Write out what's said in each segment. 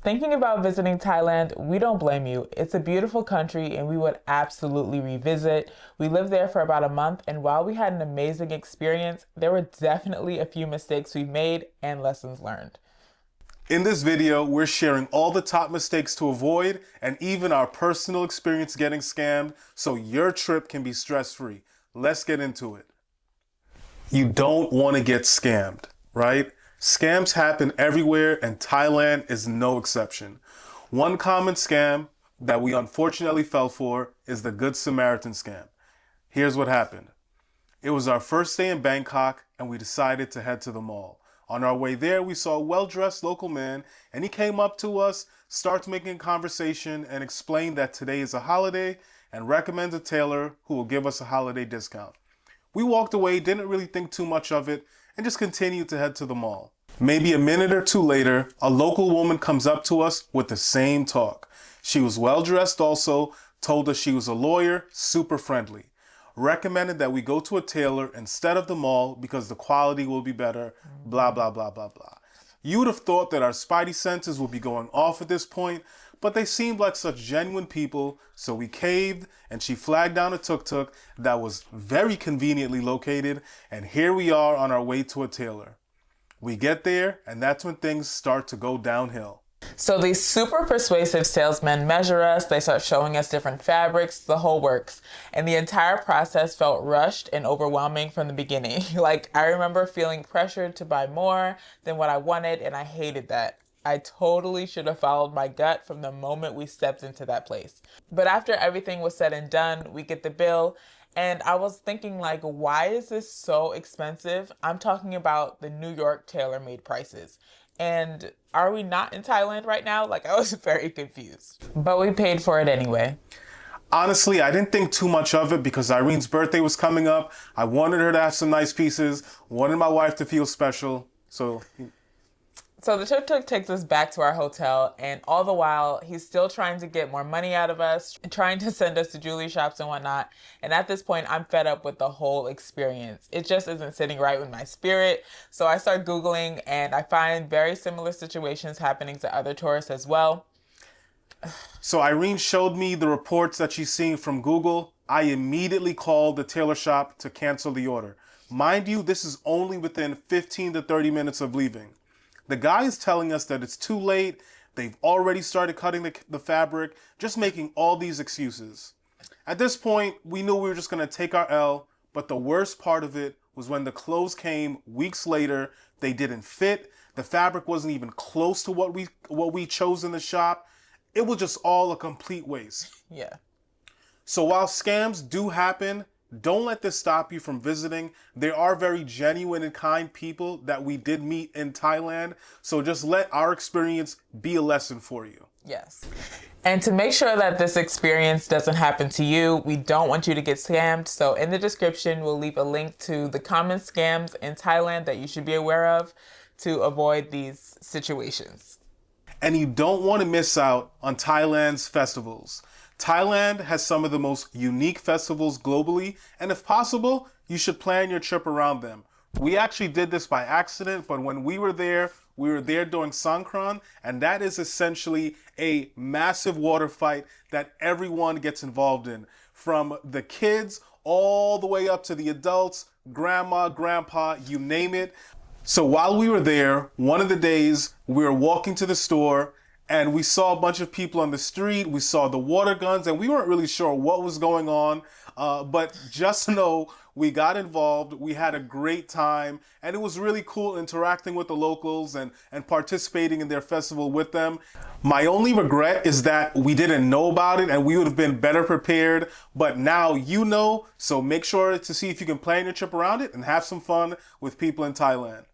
Thinking about visiting Thailand, we don't blame you. It's a beautiful country and we would absolutely revisit. We lived there for about a month, and while we had an amazing experience, there were definitely a few mistakes we made and lessons learned. In this video, we're sharing all the top mistakes to avoid and even our personal experience getting scammed so your trip can be stress-free. Let's get into it. You don't want to get scammed, right? Scams happen everywhere and Thailand is no exception. One common scam that we unfortunately fell for is the Good Samaritan scam. Here's what happened. It was our first day in Bangkok and we decided to head to the mall. On our way there, we saw a well-dressed local man and he came up to us, starts making conversation and explained that today is a holiday and recommends a tailor who will give us a holiday discount. We walked away, didn't really think too much of it, and just continued to head to the mall. Maybe a minute or two later, a local woman comes up to us with the same talk. She was well-dressed also, told us she was a lawyer, super friendly. Recommended that we go to a tailor instead of the mall because the quality will be better, blah, blah, blah, blah, blah. You would have thought that our spidey senses would be going off at this point, but they seemed like such genuine people, so we caved and she flagged down a tuk-tuk that was very conveniently located, and here we are on our way to a tailor. We get there and that's when things start to go downhill. So these super persuasive salesmen measure us, they start showing us different fabrics, the whole works. And the entire process felt rushed and overwhelming from the beginning. Like, I remember feeling pressured to buy more than what I wanted, and I hated that. I totally should have followed my gut from the moment we stepped into that place. But after everything was said and done, we get the bill, and I was thinking, like, why is this so expensive? I'm talking about the New York tailor-made prices. And are we not in Thailand right now? Like, I was very confused. But we paid for it anyway. Honestly, I didn't think too much of it because Irene's birthday was coming up. I wanted her to have some nice pieces, wanted my wife to feel special. So the tuk-tuk takes us back to our hotel, and all the while, he's still trying to get more money out of us, trying to send us to jewelry shops and whatnot. And at this point, I'm fed up with the whole experience. It just isn't sitting right with my spirit. So I start Googling, and I find very similar situations happening to other tourists as well. So Irene showed me the reports that she's seeing from Google. I immediately called the tailor shop to cancel the order. Mind you, this is only within 15 to 30 minutes of leaving. The guy is telling us that it's too late, they've already started cutting the fabric, just making all these excuses. At this point, we knew we were just gonna take our L, but the worst part of it was when the clothes came weeks later, they didn't fit, the fabric wasn't even close to what we chose in the shop. It was just all a complete waste. Yeah. So while scams do happen, don't let this stop you from visiting. There are very genuine and kind people that we did meet in Thailand. So just let our experience be a lesson for you. Yes. And to make sure that this experience doesn't happen to you, we don't want you to get scammed. So in the description, we'll leave a link to the common scams in Thailand that you should be aware of to avoid these situations. And you don't want to miss out on Thailand's festivals. Thailand has some of the most unique festivals globally, and if possible, you should plan your trip around them. We actually did this by accident, but when we were there during Songkran, and that is essentially a massive water fight that everyone gets involved in, from the kids all the way up to the adults, grandma, grandpa, you name it. So while we were there, one of the days, we were walking to the store, and we saw a bunch of people on the street. We saw the water guns and we weren't really sure what was going on. But just know we got involved. We had a great time and it was really cool interacting with the locals and participating in their festival with them. My only regret is that we didn't know about it and we would have been better prepared. But now you know, so make sure to see if you can plan your trip around it and have some fun with people in Thailand.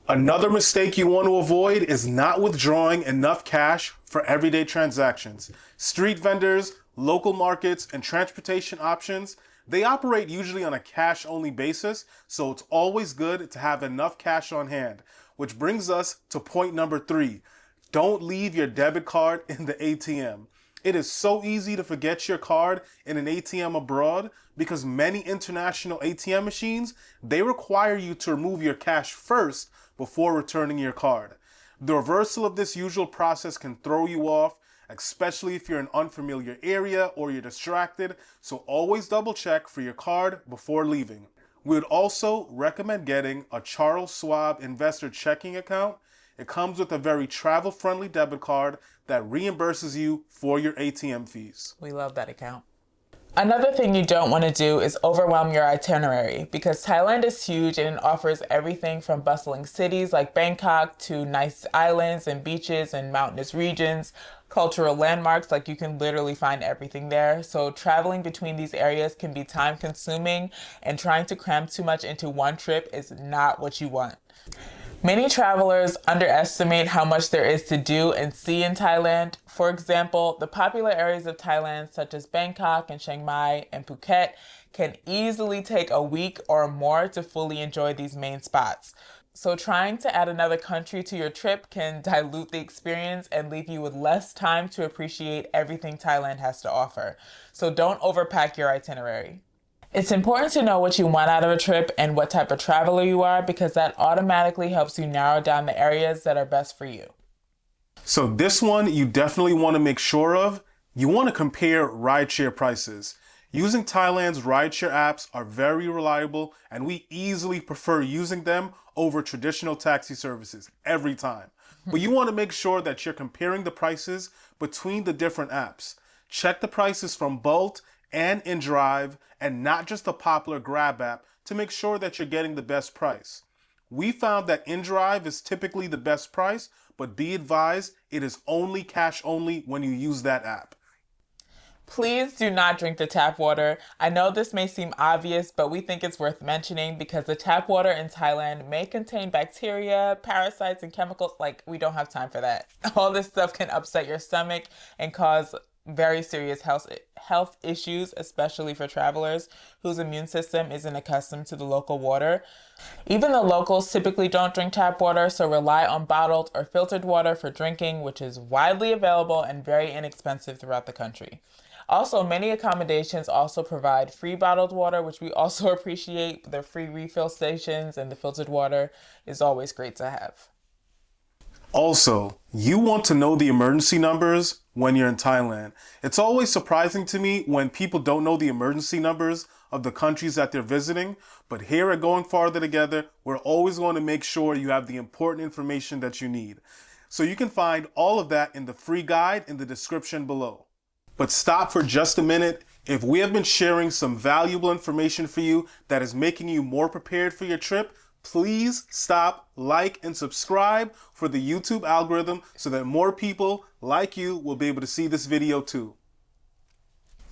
Another mistake you want to avoid is not withdrawing enough cash for everyday transactions. Street vendors, local markets, and transportation options, they operate usually on a cash-only basis, so it's always good to have enough cash on hand. Which brings us to point number 3. Don't leave your debit card in the ATM. It is so easy to forget your card in an ATM abroad because many international ATM machines, they require you to remove your cash first before returning your card. The reversal of this usual process can throw you off, especially if you're in an unfamiliar area or you're distracted, so always double check for your card before leaving. We would also recommend getting a Charles Schwab investor checking account. It comes with a very travel-friendly debit card that reimburses you for your ATM fees. We love that account. Another thing you don't want to do is overwhelm your itinerary, because Thailand is huge and it offers everything from bustling cities like Bangkok to nice islands and beaches and mountainous regions, cultural landmarks, like you can literally find everything there. So traveling between these areas can be time consuming, and trying to cram too much into one trip is not what you want. Many travelers underestimate how much there is to do and see in Thailand. For example, the popular areas of Thailand, such as Bangkok and Chiang Mai and Phuket, can easily take a week or more to fully enjoy these main spots. So trying to add another country to your trip can dilute the experience and leave you with less time to appreciate everything Thailand has to offer. So don't overpack your itinerary. It's important to know what you want out of a trip and what type of traveler you are, because that automatically helps you narrow down the areas that are best for you. So this one you definitely want to make sure of. You want to compare rideshare prices. Using Thailand's rideshare apps are very reliable, and we easily prefer using them over traditional taxi services every time. But you want to make sure that you're comparing the prices between the different apps. Check the prices from Bolt and Indrive, and not just the popular Grab app, to make sure that you're getting the best price. We found that Indrive is typically the best price, but be advised, it is only cash only when you use that app. Please do not drink the tap water. I know this may seem obvious, but we think it's worth mentioning because the tap water in Thailand may contain bacteria, parasites, and chemicals. Like, we don't have time for that. All this stuff can upset your stomach and cause very serious health issues, especially for travelers whose immune system isn't accustomed to the local water. Even the locals typically don't drink tap water, so rely on bottled or filtered water for drinking, which is widely available and very inexpensive throughout the country. Also, many accommodations also provide free bottled water, which we also appreciate. The free refill stations and the filtered water is always great to have. Also, you want to know the emergency numbers when you're in Thailand. It's always surprising to me when people don't know the emergency numbers of the countries that they're visiting, but here at Going Farther Together, we're always going to make sure you have the important information that you need. So you can find all of that in the free guide in the description below. But stop for just a minute. If we have been sharing some valuable information for you that is making you more prepared for your trip, please stop, like, and subscribe for the YouTube algorithm so that more people like you will be able to see this video too.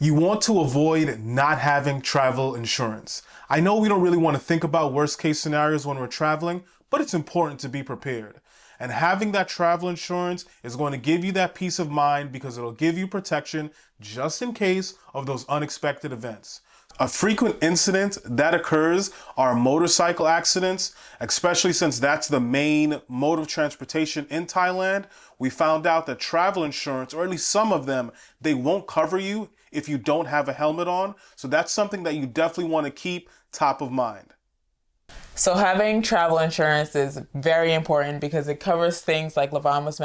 You want to avoid not having travel insurance. I know we don't really want to think about worst case scenarios when we're traveling, but it's important to be prepared. And having that travel insurance is going to give you that peace of mind because it'll give you protection just in case of those unexpected events. A frequent incident that occurs are motorcycle accidents, especially since that's the main mode of transportation in Thailand. We found out that travel insurance, or at least some of them, they won't cover you if you don't have a helmet on. So that's something that you definitely want to keep top of mind. So having travel insurance is very important because it covers things like Lavon was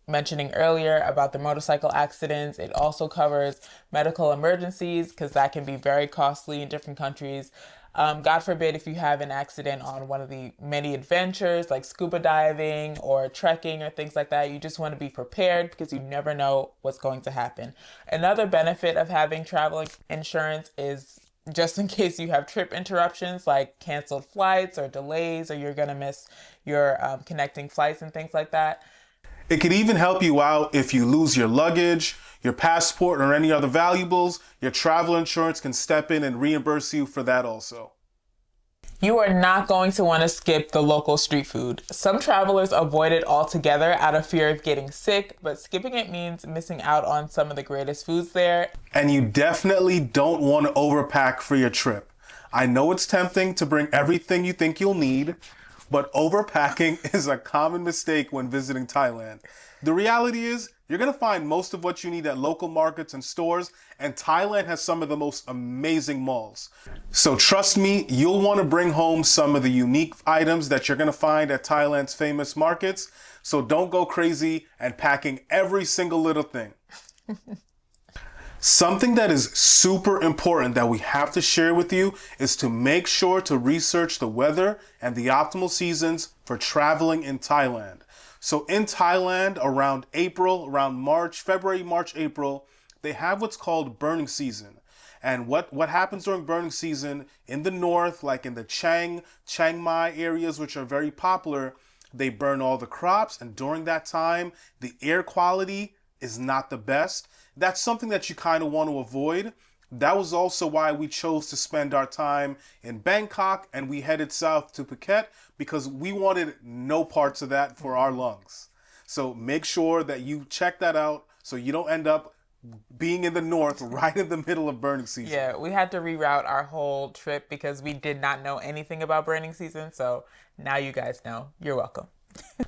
mentioning earlier about the motorcycle accidents. It also covers medical emergencies because that can be very costly in different countries. God forbid if you have an accident on one of the many adventures like scuba diving or trekking or things like that, you just want to be prepared because you never know what's going to happen. Another benefit of having travel insurance is just in case you have trip interruptions like canceled flights or delays, or you're going to miss your connecting flights and things like that. It could even help you out if you lose your luggage, your passport, or any other valuables. Your travel insurance can step in and reimburse you for that also. You are not going to want to skip the local street food. Some travelers avoid it altogether out of fear of getting sick, but skipping it means missing out on some of the greatest foods there. And you definitely don't want to overpack for your trip. I know it's tempting to bring everything you think you'll need, but overpacking is a common mistake when visiting Thailand. The reality is, you're going to find most of what you need at local markets and stores, and Thailand has some of the most amazing malls. So trust me, you'll want to bring home some of the unique items that you're going to find at Thailand's famous markets. So don't go crazy and packing every single little thing. Something that is super important that we have to share with you is to make sure to research the weather and the optimal seasons for traveling in Thailand. So in Thailand, around April, around March, February, March, April, they have what's called burning season. And what happens during burning season in the north, like in the Chiang Mai areas, which are very popular, they burn all the crops. And during that time, the air quality is not the best. That's something that you kind of want to avoid. That was also why we chose to spend our time in Bangkok and we headed south to Phuket, because we wanted no parts of that for our lungs. So make sure that you check that out so you don't end up being in the north right in the middle of burning season. Yeah, we had to reroute our whole trip because we did not know anything about burning season. So now you guys know. You're welcome.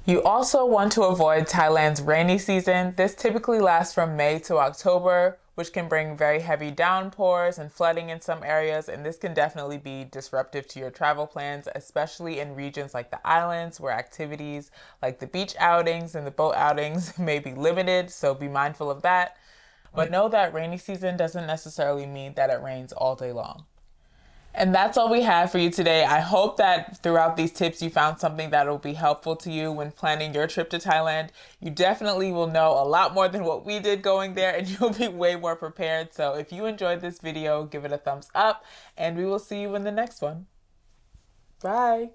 You also want to avoid Thailand's rainy season. This typically lasts from May to October, which can bring very heavy downpours and flooding in some areas, and this can definitely be disruptive to your travel plans, especially in regions like the islands where activities like the beach outings and the boat outings may be limited, so be mindful of that. But know that rainy season doesn't necessarily mean that it rains all day long. And that's all we have for you today. I hope that throughout these tips you found something that will be helpful to you when planning your trip to Thailand. You definitely will know a lot more than what we did going there, and you'll be way more prepared. So if you enjoyed this video, give it a thumbs up, and we will see you in the next one. Bye.